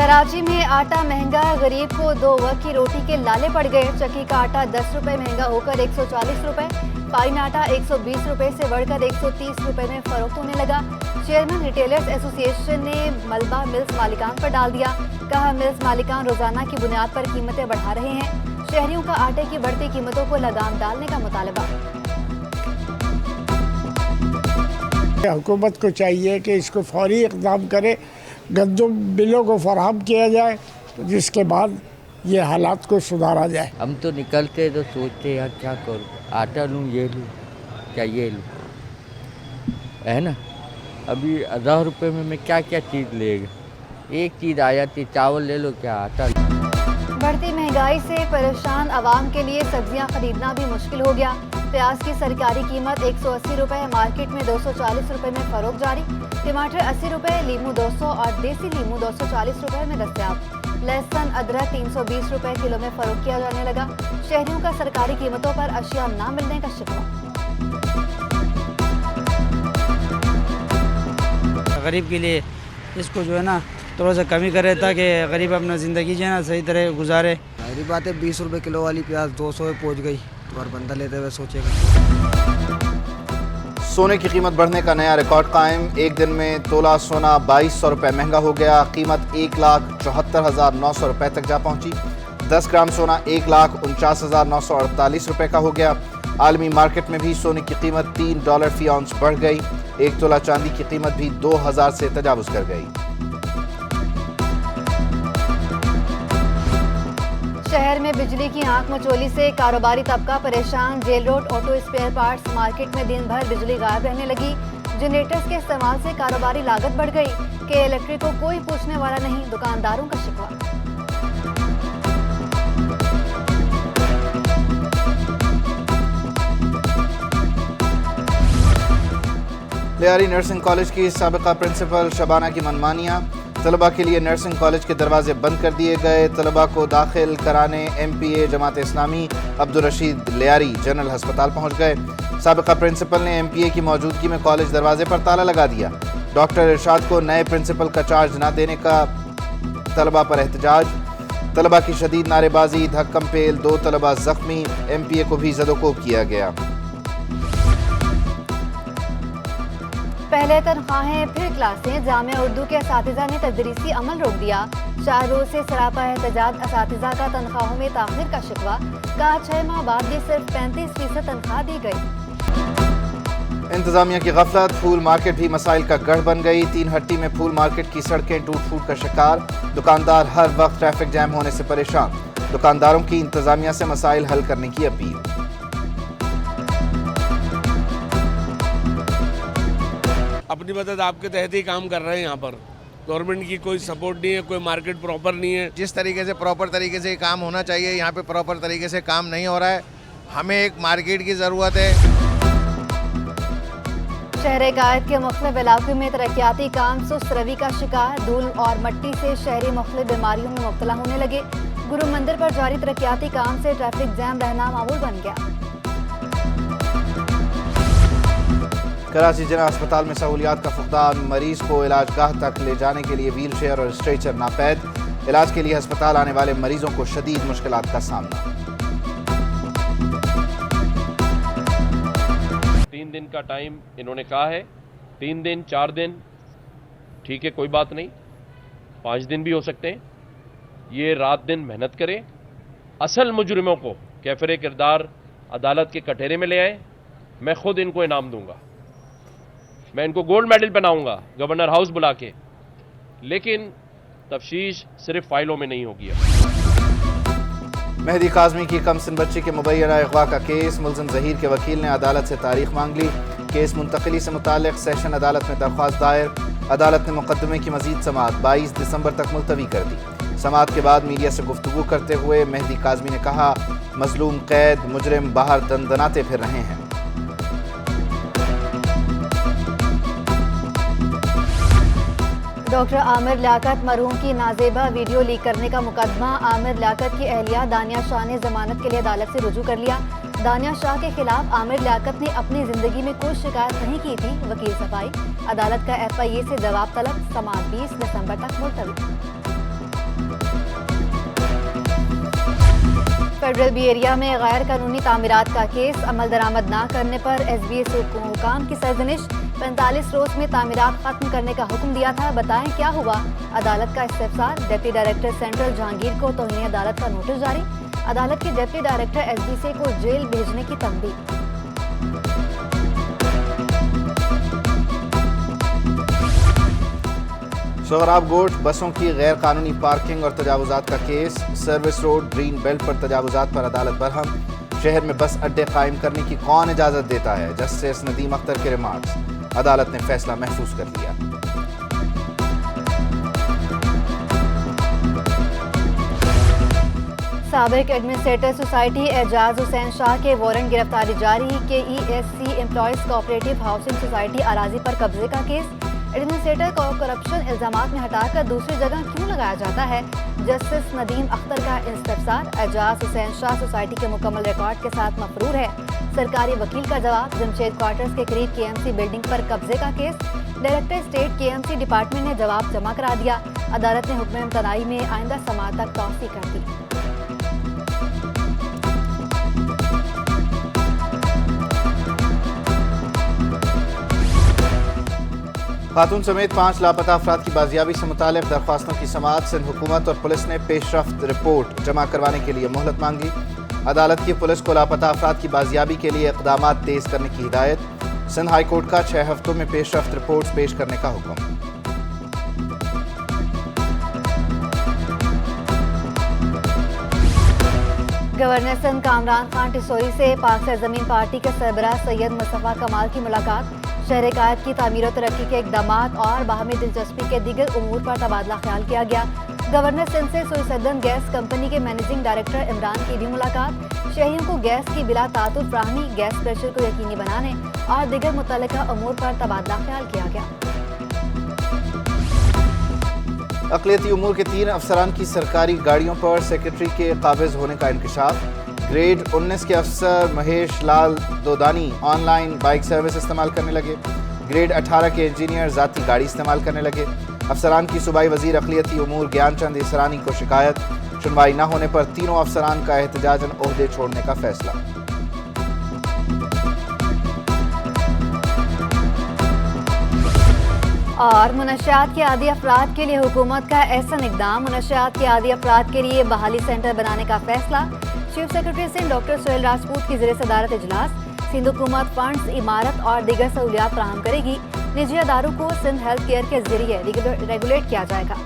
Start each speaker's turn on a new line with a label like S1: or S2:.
S1: कराची में आटा महंगा, गरीब को 2 वक्त की रोटी के लाले पड़ गए। चक्की का आटा 10 रुपए महंगा होकर 140 रुपए, फाइन आटा 120 रुपए से बढ़कर 130 रुपए में फरोख्त होने लगा। चेयरमैन रिटेलर्स एसोसिएशन ने मलबा मिल्स मालिकान पर डाल दिया। कहा, मिल्स मालिकान रोजाना की बुनियाद पर कीमतें बढ़ा रहे हैं। शहरियों का आटे की बढ़ती कीमतों को लगाम डालने का मुतालबा।
S2: हुकूमत को चाहिए कि इसको फौरी इक़दाम करे, गंदम बिलों को फराहम किया जाए, जिसके बाद ये हालात को सुधारा जाए।
S3: हम तो निकलते तो सोचते यार क्या करूँ, आटा लूँ ये लूँ क्या ये लूँ, है ना। अभी 10 रुपये में मैं क्या क्या चीज़ लेगा, एक चीज़ आ जाती, चावल ले लो क्या आटा लो।
S1: बढ़ती महंगाई से परेशान आवाम के लिए सब्जियां खरीदना भी मुश्किल हो गया। प्याज की सरकारी कीमत 180 रुपए, मार्केट में 240 रुपए में फरोख्त जारी। टमाटर 80 रुपए, लीमू 200 और देसी लीमू 240 रुपए में दस्तयाब। लहसुन अदरक 320 रुपए किलो में फरोख्त किया जाने लगा। शहरियों का सरकारी कीमतों पर अशिया न मिलने का शिकवा।
S4: गरीब के लिए इसको जो है ना थोड़ा सा कमी करे, ताकि गरीब अपना ज़िंदगी जो है ना सही तरह गुजारे।
S5: मेरी बात है, 20 रुपए किलो वाली प्याज 200 पे पहुँच गई, तो और बंदा लेते हुए सोचेगा।
S6: सोने की कीमत बढ़ने का नया रिकॉर्ड कायम। एक दिन में तोला सोना 2200 रुपये महंगा हो गया। कीमत 1,74,900 रुपये तक जा पहुंची। 10 ग्राम सोना 1,49,948 रुपये का हो गया। आलमी मार्केट में भी सोने की कीमत $3 फी आउंस बढ़ गई। एक तोला चांदी की कीमत भी 2000 से तजावुज़ कर गई।
S1: शहर में बिजली की आंख मचोली से कारोबारी तबका परेशान। Jail road auto spare parts market में दिन भर बिजली गायब रहने लगी। जनरेटर्स के इस्तेमाल से कारोबारी लागत बढ़ गई। के इलेक्ट्रिक को कोई पूछने वाला नहीं, दुकानदारों का शिकवा।
S6: लियारी नर्सिंग कॉलेज की साबिका प्रिंसिपल शबाना की मनमानियाँ। तलबा के लिए नर्सिंग कॉलेज के दरवाजे बंद कर दिए गए। तलबा को दाखिल कराने MPA जमात इस्लामी अब्दुल रशीद लियारी जनरल अस्पताल पहुंच गए। साबिका प्रिंसिपल ने MPA की मौजूदगी में कॉलेज दरवाजे पर ताला लगा दिया। डॉक्टर इरशाद को नए प्रिंसिपल का चार्ज न देने का तलबा पर एहतजाज। तलबा की शदीद नारेबाजी, धक्कम पेल, 2 तलबा जख्मी। MPA को भी जदोकोब किया गया।
S1: पहले तनख्वाहें फिर क्लासें। जामिया उर्दू के असातिज़ा ने तदरीसी अमल रोक दिया। 4 रोज से सरापा एहतजाज। असातिज़ा का तनख्वाहों में ताख़ीर का शिकवा। कहा, 6 माह बाद भी सिर्फ 35% तनख्वाह दी गई।
S6: इंतजामिया की गफलत। फूल मार्केट भी मसाइल का गढ़ बन गई। 3 हट्टी में फूल मार्केट की सड़कें टूट फूट का शिकार। दुकानदार हर वक्त ट्रैफिक जैम होने से परेशान। दुकानदारों की इंतजामिया से मसाइल हल करने की अपील।
S7: अपनी मदद आपके तहत ही काम कर रहे हैं। यहाँ पर गवर्नमेंट की कोई सपोर्ट नहीं है, कोई मार्केट प्रॉपर नहीं है।
S8: जिस तरीके से प्रॉपर तरीके से काम होना चाहिए, यहाँ पे प्रॉपर तरीके से काम नहीं हो रहा है। हमें एक मार्केट की ज़रूरत है।
S1: शहर कायद के मुख्तलिफ इलाकों में तरक्याती काम सुस्त रवि का शिकार। धूल और मट्टी से शहरी मुख्तलिफ बीमारियों में मुब्तला होने लगे। गुरु मंदिर पर जारी तरक्याती काम से ट्रैफिक जैम रहना मामूल बन गया।
S6: कराची जिला अस्पताल में सहूलियात का फुकदान। मरीज को इलाजगाह तक ले जाने के लिए व्हील चेयर और स्ट्रेचर नापैद। इलाज के लिए अस्पताल आने वाले मरीजों को शदीद मुश्किलात का सामना।
S9: 3 दिन का टाइम इन्होंने कहा है। 3 दिन 4 दिन ठीक है, कोई बात नहीं, 5 दिन भी हो सकते हैं। ये रात दिन मेहनत करें। असल मुजरिमों को कैफरे किरदार अदालत के कटहरे में ले आए। मैं खुद इनको इनाम दूंगा, मैं इनको गोल्ड मेडल पहनाऊंगा गवर्नर हाउस बुला के। लेकिन तफ्तीश सिर्फ फाइलों में नहीं होगी।
S6: मेहदी काज़मी की कमसिन बच्ची के मुबैना अगवा का केस। मुलजिम जहीर के वकील ने अदालत से तारीख मांग ली। केस मुंतकली से मुताल्लिक सेशन अदालत में दरख्वास्त दायर। अदालत ने मुकदमे की मजीद समाअत 22 दिसंबर तक मुलतवी कर दी। समाअत के बाद मीडिया से गुफ्तगू करते हुए मेहदी काज़मी ने कहा, मजलूम कैद मुजरिम बाहर दंदनाते फिर रहे हैं।
S1: डॉक्टर आमिर लियाकत मरहूम की नाजेबा वीडियो लीक करने का मुकदमा। आमिर लियाकत की अहलिया दानिया शाह ने जमानत के लिए अदालत से रुजू कर लिया। दानिया शाह के खिलाफ आमिर लियाकत ने अपनी जिंदगी में कोई शिकायत नहीं की थी। वकील सफाई। अदालत का FIA से जवाब तलब। समाअत 20 दिसंबर तक मुलतवी। फेडरल बी एरिया में गैर कानूनी तामीरात का केस, अमल दरामद ना करने पर SBS हुकाम की सरजनिश। 45 रोज में तामीरात खत्म करने का हुक्म दिया था, बताएं क्या हुआ। अदालत का इस्तेफसार, डिप्टी डायरेक्टर सेंट्रल जहांगीर को तौहीन अदालत का नोटिस जारी। अदालत के डिप्टी डायरेक्टर SBC को जेल भेजने की तंबीह।
S6: सोहराब गोट बसों की गैर कानूनी पार्किंग और तजावुजात का case, service road green belt पर तजावुजात पर अदालत बरहम। शहर में बस अड्डे कायम करने की कौन इजाज़त देता है, जस्टिस नदीम अख्तर के रिमार्क्स। अदालत ने फैसला महफूज कर लिया।
S1: साबिक एडमिनिस्ट्रेटर सोसाइटी एजाज हुसैन शाह के वारंट गिरफ्तारी जारी। KESC employees cooperative housing society अराजी पर कब्जे का केस। एडमिनिस्ट्रेटर को करप्शन इल्जामात में हटाकर दूसरी जगह क्यों लगाया जाता है, जस्टिस नदीम अख्तर का इस्तेफसार। एजाज हुसैन शाह सोसाइटी के मुकम्मल रिकॉर्ड के साथ मफरूर है। सरकारी वकील का जवाब। जमशेद क्वार्टर्स के करीब KMC बिल्डिंग पर कब्जे का case. Director state KMC department ने जवाब जमा करा दिया। अदालत ने हुक्म इम्तनाई में आइंदा समाअत तक तौसी कर दी।
S6: खातून समेत 5 लापता अफराद की बाजियाबी से मुतालिक दरख्वास्तों की समाअत। सिंध हुकूमत और पुलिस ने पेशरफ्त रिपोर्ट जमा करवाने के लिए मोहलत मांगी। अदालत की पुलिस को लापता अफराद की बाजियाबी के लिए इक़दाम तेज़ करने की हिदायत। सिंध हाई कोर्ट का 6 हफ्तों में पेशरफ्त रिपोर्ट पेश करने का हुक्म।
S1: गवर्नर सिंध कामरान खान टिसोरी से पाक सरजमीन पार्टी के सरबराह सैयद मुस्तफ़ा कमाल की मुलाकात। शहर कायद की तामीर और तरक्की के इक़दामात और बाहमी दिलचस्पी के दीगर उमूर पर तबादला ख्याल किया गया। गवर्नर सिंध से सुरसदन गैस कंपनी के मैनेजिंग डायरेक्टर इमरान की भी मुलाकात। शहरियों को गैस की बिला तातुर फ्राहमी, गैस प्रेशर को यकीनी बनाने और दीगर मुतल्लिका उमूर पर तबादला ख्याल किया गया।
S6: अक़लियती उमूर के 3 अफसरान की सरकारी गाड़ियों पर सेक्रेटरी के काबिज होने का इंकशाफ। ग्रेड 19 के अफसर महेश लाल दोदानी ऑनलाइन बाइक सर्विस इस्तेमाल करने लगे। ग्रेड 18 के इंजीनियर ज़ाती गाड़ी इस्तेमाल करने लगे। अफसरान की सूबाई वज़ीर अक़लियती उमूर ज्ञानचंद इसरानी को शिकायत। सुनवाई न होने पर तीनों अफसरान का एहतजाजन ओहदे छोड़ने का फैसला।
S1: और मुनशियात के आदी अफराद के लिए हुकूमत का एहसन इकदाम। मुनशियात के आदी अफराद के लिए बहाली सेंटर बनाने का फैसला। Chief secretary Sindh doctor Suhail Rajput की ज़ेर सदारत इजलास। सिंध हुकूमत फंड्स, इमारत और दीगर सहूलियात फराहम करेगी। निजी अदारों को सिंध हेल्थ केयर के जरिए रेगुलेट किया जाएगा।